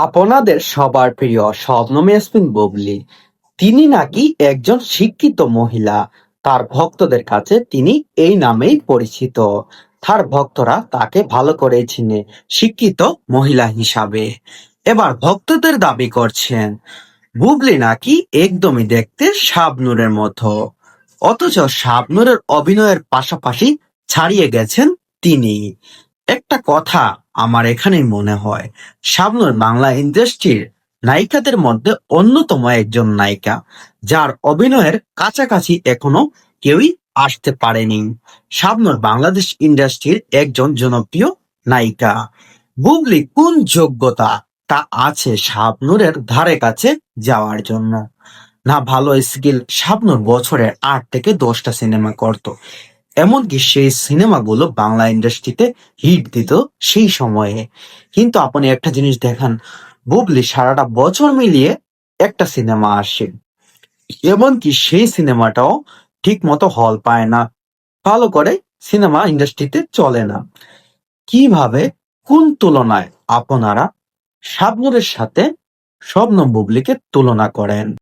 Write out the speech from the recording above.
আপনাদের সবার প্রিয় শবনম ইয়াসমিন বুবলী, তিনি নাকি একজন শিক্ষিত মহিলা। তার ভক্তদের কাছে তিনি এই নামেই পরিচিত। তার ভক্তরা তাকে ভালো করেই চিনে শিক্ষিত মহিলা হিসাবে। এবার ভক্তদের দাবি করছেন বুবলী নাকি একদমই দেখতে শাবনূরের মতো, অথচ শাবনূরের অভিনয়ের পাশাপাশি ছাড়িয়ে গেছেন তিনি। একটা কথা আমার এখানেই মনে হয়, শাবনূর বাংলা ইন্ডাস্ট্রির নায়িকাদের মধ্যে অন্যতম একজন নায়িকা, যার অভিনয়ের কাছাকাছি এখনো কেউই আসতে পারেনি। শাবনূর বাংলাদেশ ইন্ডাস্ট্রির একজন জনপ্রিয় নায়িকা। বুবলি কোন যোগ্যতা তা আছে শাবনূরের ধারে কাছে যাওয়ার জন্য? না ভালো স্কিল, শাবনূর বছরে 8 থেকে 10টা সিনেমা করত, এমনকি সেই সিনেমাগুলো বাংলা ইন্ডাস্ট্রিতে হিট দিত সেই সময়ে। কিন্তু আপনি একটা জিনিস দেখান, বুবলি সারাটা বছর মিলিয়ে একটা সিনেমা আসে, এমনকি সেই সিনেমাটাও ঠিক মতো হল পায় না, ভালো করে সিনেমা ইন্ডাস্ট্রিতে চলে না। কিভাবে, কোন তুলনায় আপনারা শাবনূরের সাথে শবনম বুবলীকে তুলনা করেন?